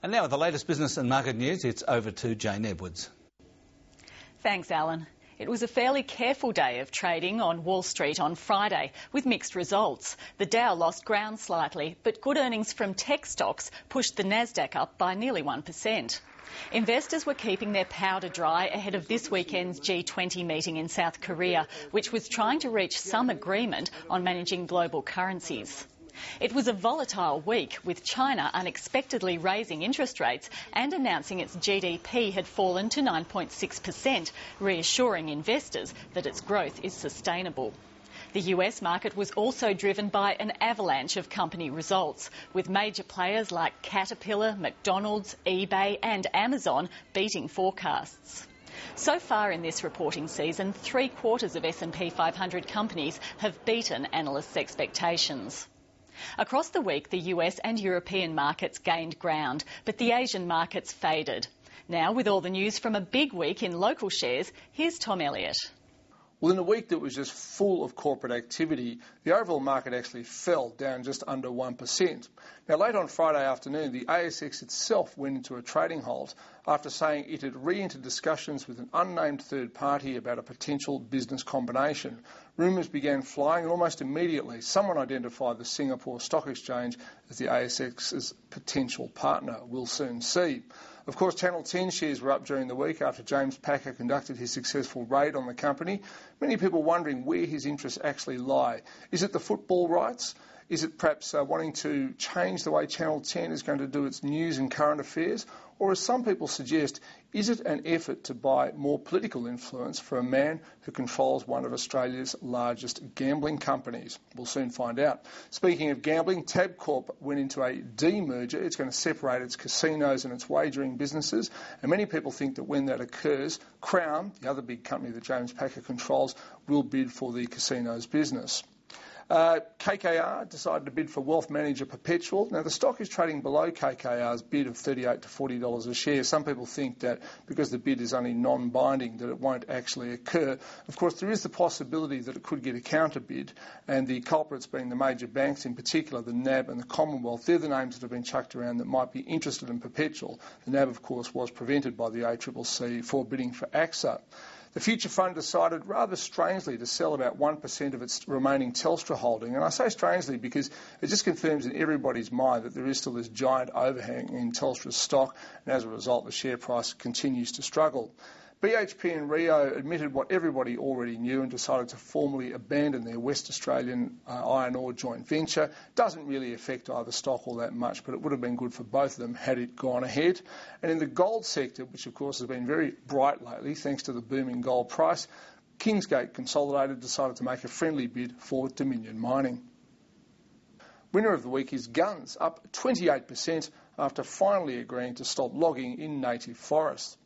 And now with the latest business and market news, it's over to Jayne Edwards. Thanks, Alan. It was a fairly careful day of trading on Wall Street on Friday, with mixed results. The Dow lost ground slightly, but good earnings from tech stocks pushed the Nasdaq up by nearly 1%. Investors were keeping their powder dry ahead of this weekend's G20 meeting in South Korea, which was trying to reach some agreement on managing global currencies. It was a volatile week, with China unexpectedly raising interest rates and announcing its GDP had fallen to 9.6%, reassuring investors that its growth is sustainable. The US market was also driven by an avalanche of company results, with major players like Caterpillar, McDonald's, eBay and Amazon beating forecasts. So far in this reporting season, 3/4 of S&P 500 companies have beaten analysts' expectations. Across the week, the US and European markets gained ground, but the Asian markets faded. Now, with all the news from a big week in local shares, here's Tom Elliott. Well, in a week that was just full of corporate activity, the overall market actually fell, down just under 1%. Now, late on Friday afternoon, the ASX itself went into a trading halt after saying it had re-entered discussions with an unnamed third party about a potential business combination. Rumours began flying, and almost immediately someone identified the Singapore Stock Exchange as the ASX's potential partner. We'll soon see. Of course, Channel 10 shares were up during the week after James Packer conducted his successful raid on the company. Many people wondering where his interests actually lie. Is it the football rights? Is it perhaps wanting to change the way Channel 10 is going to do its news and current affairs? Or, as some people suggest, is it an effort to buy more political influence for a man who controls one of Australia's largest gambling companies? We'll soon find out. Speaking of gambling, Tabcorp went into a demerger. It's going to separate its casinos and its wagering businesses, and many people think that when that occurs, Crown, the other big company that James Packer controls, will bid for the casinos business. KKR decided to bid for wealth manager Perpetual. Now, the stock is trading below KKR's bid of $38 to $40 a share. Some people think that because the bid is only non-binding, that it won't actually occur. Of course, there is the possibility that it could get a counter bid, and the culprits being the major banks, in particular the NAB and the Commonwealth. They're the names that have been chucked around that might be interested in Perpetual. The NAB, of course, was prevented by the ACCC for bidding for AXA. The Future Fund decided rather strangely to sell about 1% of its remaining Telstra holding. And I say strangely because it just confirms in everybody's mind that there is still this giant overhang in Telstra's stock, and as a result the share price continues to struggle. BHP and Rio admitted what everybody already knew and decided to formally abandon their West Australian iron ore joint venture. Doesn't really affect either stock all that much, but it would have been good for both of them had it gone ahead. And in the gold sector, which of course has been very bright lately thanks to the booming gold price, Kingsgate Consolidated decided to make a friendly bid for Dominion Mining. Winner of the week is Guns, up 28% after finally agreeing to stop logging in native forests.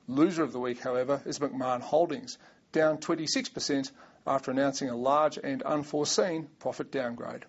Loser of the week, however, is Macmahon Holdings, down 26% after announcing a large and unforeseen profit downgrade.